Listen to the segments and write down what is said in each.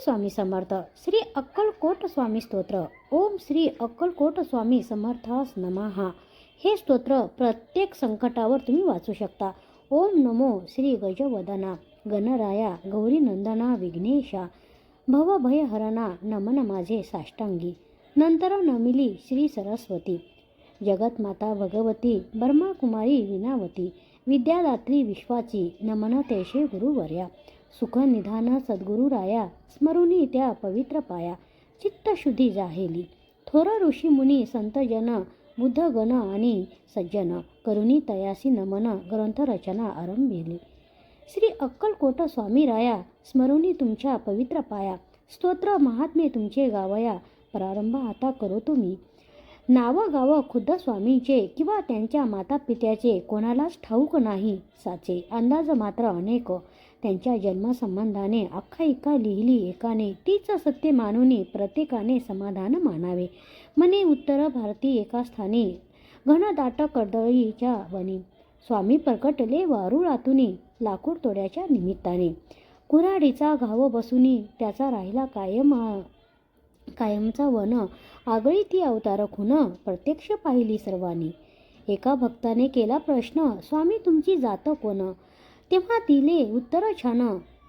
स्वामी समर्थ. श्री अक्कलकोट स्वामी स्तोत्र. ओम श्री अक्कलकोट स्वामी समर्थास नमः. हे स्तोत्र प्रत्येक संकटावर तुम्ही वाचू शकता. ओम नमो श्री गजवदना गणराया गौरी नंदना विघ्नेशा भवभयहरणा नमन माझे साष्टांगी. नंतर नमिली श्री सरस्वती जगतमाता भगवती ब्रह्माकुमारी विनावती विद्यादात्री विश्वाची नमन तेशे गुरुवर्या. सुख निधान सद्गुरु राया स्मरुनी त्या पवित्र पाया. चित्तशुद्धी जाहेली थोर ऋषी मुनी संतजन बुद्धगण आणि सज्जन करुणी तयासी नमन ग्रंथ रचना आरंभिली. श्री अक्कलकोट स्वामी राया स्मरुनी तुमच्या पवित्र पाया. स्तोत्र महात्मे तुमचे गावया प्रारंभ आता करो तुम्ही. नाव गाव खुद्द स्वामींचे किंवा त्यांच्या माता पित्याचे कोणालाच ठाऊक नाही साचे. अंदाज मात्र अनेक त्यांच्या जन्मसंबंधाने आख्यायिका लिहिली एकाने. तीच सत्य मानुनी प्रत्येकाने समाधान मानावे. म्हणे उत्तर भारती एका स्थानी घनदाट कर्दळीच्या वनी. स्वामी प्रकटले वारुळातुनी लाकूड तोड्याच्या निमित्ताने. कुऱ्हाडीचा घाव बसुनी त्याचा राहिला कायमचा वन. आगळी ती अवतार खुन प्रत्यक्ष पाहिली सर्वांनी. एका भक्ताने केला प्रश्न स्वामी तुमची जात कोण. तेव्हा दिले उत्तर छान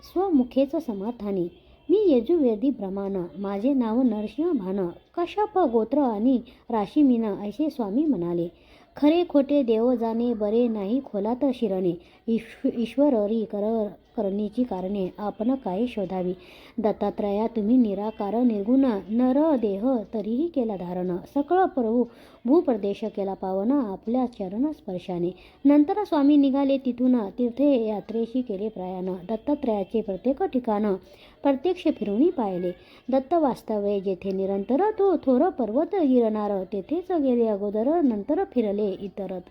स्वमुखेच समाधानी. मी यजुर्वेदी ब्रह्मान माझे नाव नरसिंह भान. कश्यप गोत्र आणि राशी मीन असे स्वामी म्हणाले. खरे खोटे देव जाणे बरे नाही खोलात शिरणे. ईश्वररी करणीची कारणे आपण काय शोधावी. दत्तात्रया तुम्ही निराकार निर्गुण नर देह तरीही केला धारण. सकळ भूप्रदेश केला पावन आपल्या चरण स्पर्शाने. नंतर स्वामी निघाले तिथून तीर्थयात्रेशी केले प्रयाण. दत्तात्रयाचे प्रत्येक ठिकाण प्रत्यक्ष फिरवणी पाहिले. दत्त वास्तव्य जेथे निरंतर तो थोर पर्वत गिरणार तेथेच गेले अगोदर नंतर फिरले इतरत.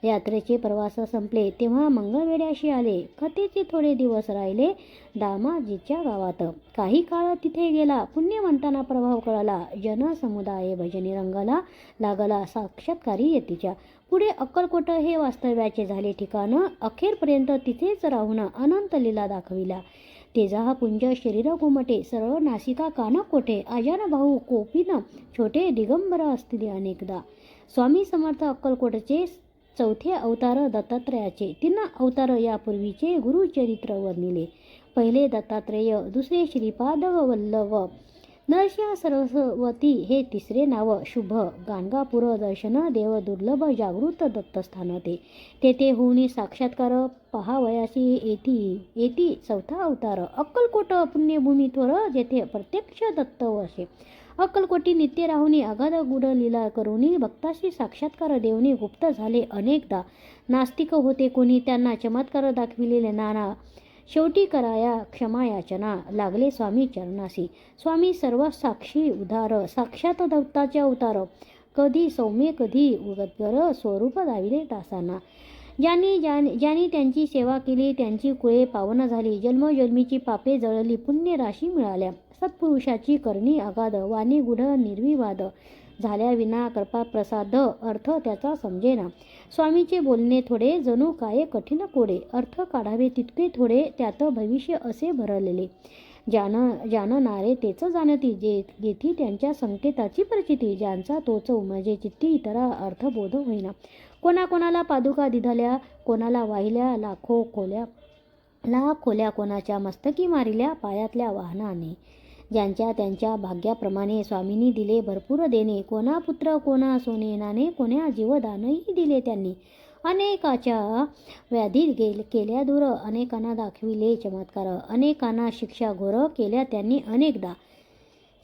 यात्रेचे प्रवास संपले तेव्हा मंगळवेढ्याशी आले. कथेचे थोडे दिवस राहिले दामाजीच्या गावात. काही काळ तिथे गेला पुण्यवंतांना प्रभाव कळाला. जनसमुदाय भजनी रंगाला लागला साक्षात्कारी यतीच्या. पुढे अक्कलकोट हे वास्तव्याचे झाले ठिकाण. अखेरपर्यंत तिथेच राहून अनंत लीला दाखविला. तेजा हा पुंज शरीर घुमटे सरळ नासिका कान कोठे. आजान भाऊ कोपिन छोटे दिगंबर असतील अनेकदा. स्वामी समर्थ अक्कलकोटचे चौथे अवतार दत्तात्रयाचे. 3 अवतार यापूर्वीचे गुरुचरित्र वर्णिले. पहिले दत्तात्रेय, दुसरे श्रीपाद वल्लभ, नरसिंह सरस्वती हे तिसरे नाव शुभ. गाणगापूर दर्शन देव दुर्लभ जागृत दत्तस्थान ते. तेथे होऊनी साक्षात्कार पहावयासी येती चौथा अवतार. अक्कलकोट पुण्यभूमी थोर जेथे प्रत्यक्ष दत्त वसे. अक्कलकोटी नित्य राहुनी अगाध गुढ लीला करुनी भक्ताशी साक्षात्कार देवनी गुप्त झाले अनेकदा. नास्तिक होते कोणी त्यांना चमत्कार दाखविलेले नाना. शेवटी कराया क्षमा याचना लागले स्वामी चरणासी. स्वामी सर्व साक्षी उदार साक्षात दत्ताचे अवतार. कधी सौम्य कधी उगतगर स्वरूप दाविले दासांना. ज्यांनी त्यांची सेवा केली त्यांची कुळे पावन झाली. जन्मजन्मीची पापे जळली पुण्य राशी मिळाल्या. सत्पुरुषाची करणी अगाध वाणी गुढ निर्विवाद. झाल्या विना कृपा प्रसाद अर्थ त्याचा समजेना. स्वामीचे बोलणे थोडे जणू काय कठीण कोडे. अर्थ काढावे तितके थोडे त्यात भविष्य असे भरलेले. जानणारे तेच जाणती जेथी त्यांच्या संकेताची प्रचिती. ज्यांचा तोच उमजे चित्ती इतरा अर्थबोध होईना. कोणाकोणाला पादुका दिधल्या कोणाला वाहिल्या लाख खोल्या कोणाच्या मस्तकी मारिल्या पायातल्या वाहनाने. ज्यांच्या त्यांच्या भाग्याप्रमाणे स्वामींनी दिले भरपूर देणे. कोणा पुत्र कोणा सोने नाणे कोणा जीवदानही दिले त्यांनी. अनेकाच्या व्याधी केल्या दूर अनेकांना दाखविले चमत्कार. अनेकांना शिक्षा घोर केल्या त्यांनी अनेकदा.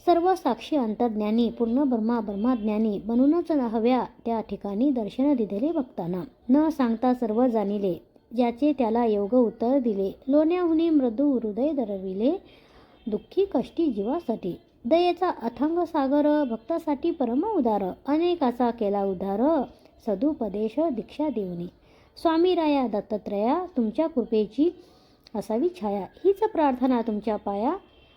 सर्व साक्षी अंतर्ज्ञानी पूर्ण ब्रह्माज्ञानी बनूनच हव्या त्या ठिकाणी दर्शन दिलेले भक्तांना. न सांगता सर्व जाणिले ज्याचे त्याला योग उत्तर दिले. लोण्याहुनी मृदू हृदय दरविले दुःखी कष्टी जीवासाठी. दयेचा अथांग सागर भक्तासाठी परम उदार. अनेकाचा केला उद्धार सदुपदेश दीक्षा देऊनी. स्वामी राया दत्तात्रया तुमच्या कृपेची असावी छाया. हीच प्रार्थना तुमच्या पाया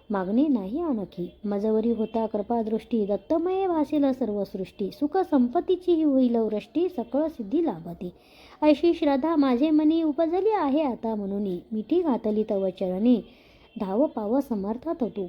मागणे नाही आणखी. मजवरी होता कृपादृष्टी दत्तमये भासेल सर्व सृष्टी. सुख संपत्तीची होईल वृष्टी सकळ सिद्धी लाभती. अशी श्रद्धा माझे मनी उपजली आहे आता म्हणून. मिठी घातली तव चरणी धाव पाव समर्थात तू.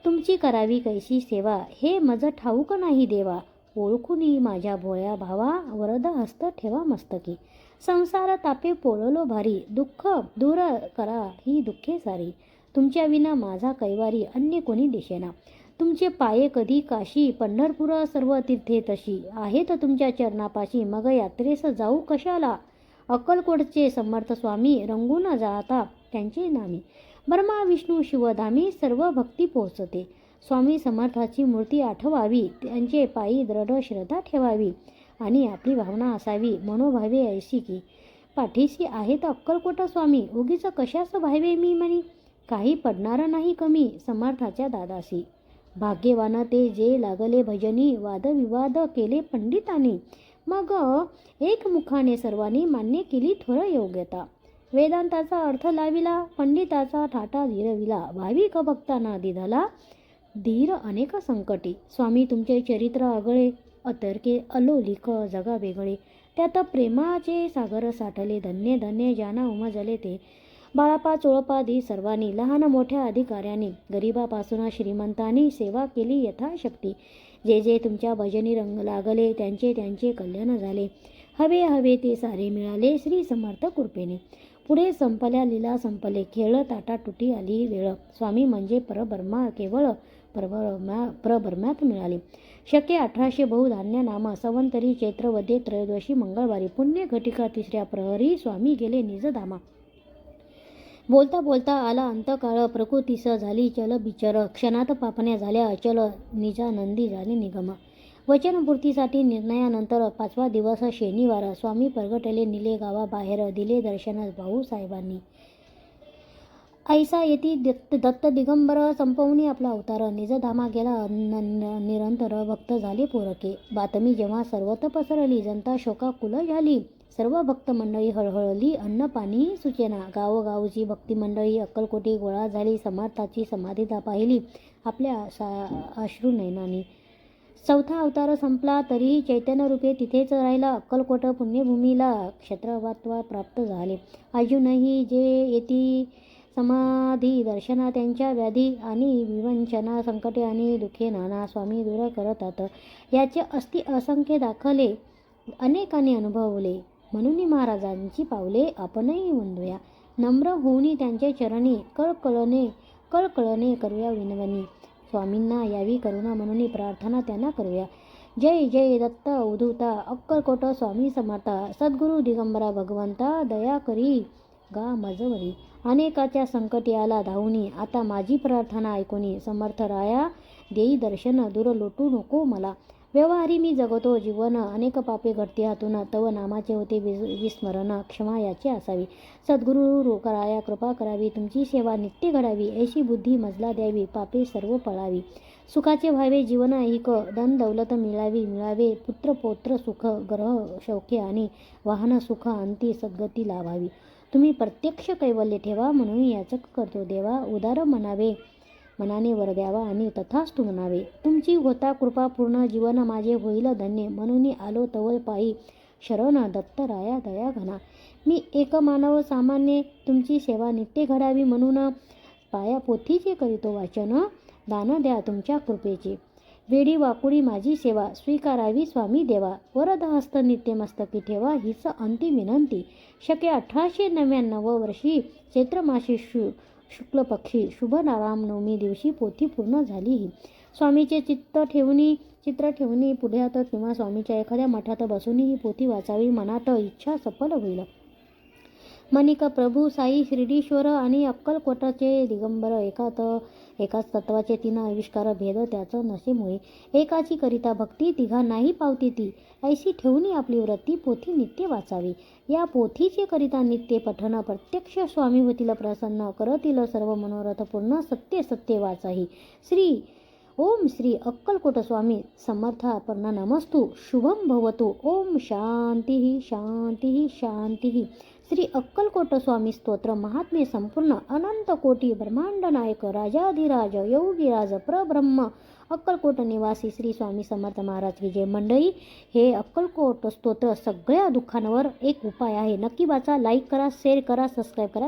तुमची करावी कैसी सेवा, हे मज ठाऊक नाही देवा. ओळखुनी माझ्या भोळ्या भावा, वरद हस्त ठेवा मस्तकी. संसार तापे पोळलो भारी, दुःख दूर करा ही दुःखे सारी. तुमच्या विना माझा कैवारी, अन्य कोणी दिसेना. तुमचे पाये कधी काशी, पंढरपूर सर्व तीर्थे तशी. आहेत तुमच्या चरणापाशी, मग यात्रेस जाऊ कशाला. अक्कलकोटचे समर्थ स्वामी, रंगून जाता त्यांचे नामी. ब्रह्मा विष्णू शिवधामी, सर्व भक्ती पोहोचते. स्वामी समर्थाची मूर्ती आठवावी, त्यांचे पायी दृढ श्रद्धा ठेवावी. आणि आपली भावना असावी मनोभावे ऐशी की. पाठीशी आहेत अक्कलकोट स्वामी, उगीच कशास भावे मी म्हणी. काही पडणार नाही कमी, समर्थाच्या दादासी. भाग्यवान ते जे लागले भजनी, वादविवाद केले पंडितांनी. मग एकमुखाने सर्वांनी मान्य केली थोर योग्यता. वेदांताचा अर्थ लाविला, पंडिताचा ठाटा धीरविला. भाविक भक्तांना दिधला धीर अनेक संकटी. स्वामी तुमचे चरित्र आगळे, अतर्के अलोलिक जगा वेगळे. त्यात प्रेमाचे सागर साठले, धन्य धन्य ज्यांना उमजले ते. बाळापा चोळपादी सर्वांनी, लहान मोठ्या अधिकाऱ्यांनी. गरिबापासून श्रीमंतांनी सेवा केली यथाशक्ती. जे जे तुमच्या भजनी रंग लागले, त्यांचे त्यांचे कल्याण झाले. हवे हवे ते सारे मिळाले श्री समर्थ कृपेने. पुढे संपल्या लीला संपले खेळ, ताटा तुटी आली वेळ. स्वामी म्हणजे परब्रह्मा, केवळ परब्रह्मात मिळाले. शके 1800 बहुधान्य नाम, संवत्सरी चैत्रवदे त्रयोदशी मंगळवारी. पुण्य घटिका 3ऱ्या प्रहरी, स्वामी गेले निजधामा. बोलता बोलता आला अंतकाळ, प्रकृतीस झाली चल बिचर. क्षणात पापण्या झाल्या अचल, निजानंदी झाले निगम. वचनपूर्तीसाठी निर्णयानंतर 5वा दिवस शनिवार. स्वामी प्रगटले निले गावाबाहेर, दिले दर्शन भाऊसाहेबांनी. ऐसा येती दत्त दिगंबर, संपवणी आपला अवतार. निजधामा गेला निरंतर, भक्त झाले पोरके. बातमी जेव्हा सर्वत्र पसरली, जनता शोकाकुल झाली. सर्व भक्त मंडळी हळहळली, अन्न पाणी सुचेना. गावोगावची भक्ती मंडळी अक्कलकोटी गोळा झाली. समर्थाची समाधी पाहिली आपल्या अश्रू नयनांनी. 4था अवतार संपला, तरीही चैतन्यरूपे तिथेच राहिला. अक्कलकोट पुण्यभूमीला क्षत्रत्व प्राप्त झाले. अजूनही जे येती समाधी दर्शना, त्यांच्या व्याधी आणि विवंचना, संकटे आणि दुःखे नाना स्वामी दूर करतात. याचे अस्ति असंख्य दाखले, अनेकांनी अनुभवले. म्हणून महाराजांची पावले आपणही वंदूया. नम्र होऊनी त्यांच्या चरणी, कळकळने करूया विनवणी. स्वामींना यावी करुणा, म्हणून प्रार्थना त्यांना करूया. जय जय दत्त उद्धूता, अक्कलकोट स्वामी समर्था. सद्गुरु दिगंबरा भगवंता, दया करी गा मजवरी. अनेकाच्या संकटी आला धावूनी, आता माझी प्रार्थना ऐकूनी. समर्थ राया देई दर्शन, दूर लोटू नको मला. व्यवहारी मी जगतो जीवन, अनेक पापे घडते हातून. तव नामाचे होते विस्मरण, क्षमा याची असावी. सद्गुरु राया कृपा करावी, तुमची सेवा नित्य घडावी. ऐशी बुद्धी मजला द्यावी, पापे सर्व पळावी. सुखाचे व्हावे जीवन ऐक, धन दौलत मिळावे. पुत्र पौत्र सुख, ग्रह शौख्य आणि वाहन सुख, अंती सद्गती लाभावी. तुम्ही प्रत्यक्ष कैवल्य ठेवा, म्हणून याचक करतो देवा. उदार मनाने वर द्यावा आणि तथास्तु म्हणावे. तुमची होता कृपा पूर्ण, जीवन माझे होईल धन्य. म्हणून आलो तव पायी शरण, दत्त राया दया घना. मी एक मानव सामान्य, तुमची सेवा नित्य घडावी म्हणून. पाया पोथीचे करीतो वाचन, दान द्या तुमच्या कृपेचे. वेडी वाकुडी माझी सेवा, स्वीकारावी स्वामी देवा. वरद हस्त नित्य मस्तकी ठेवा, हीच अंतिम विनंती. शके 1899 वर्षी चैत्र मासी शुक्ल पक्षी, शुभ रामनवमी दिवशी पोथी पूर्ण झाली ही. स्वामीचे चित्र ठेवून पुढ्यात किंवा स्वामीच्या एखाद्या मठात बसून ही पोथी वाचावी. मनात इच्छा सफल होईल. मणिक प्रभू साई शिर्डीश्वर आणि अक्कलकोटाचे दिगंबर, एकाच तत्वाचे 3 आविष्कार भेद त्याच नशेमुळे. एकाची करिता भक्ती, तिघांनाही पावती ती. ऐशी ठेवून आपली वृत्ती, पोथी नित्य वाचावी. या पोथीचे करिता नित्य पठण, प्रत्यक्ष स्वामी होतील प्रसन्न. करतील सर्व मनोरथ पूर्ण, सत्य सत्य वाचाही. ओम श्री अक्कलकोट स्वामी समर्थापर्णा नमस्तु. शुभम भवतु. ओम शांती शांती शांती. श्री अक्कलकोट स्वामी स्तोत्र महात्म्य संपूर्ण. अनंत कोटी ब्रह्मांड नायक, राजाधिराज योगीराज परब्रह्म, अक्कलकोट निवासी श्री स्वामी समर्थ महाराज की जय. मंडळी, हे अक्कलकोट स्तोत्र सगळ्या दुःखांवर एक उपाय आहे. नक्की वाचा, लाईक करा, शेअर करा, सबस्क्राईब करा.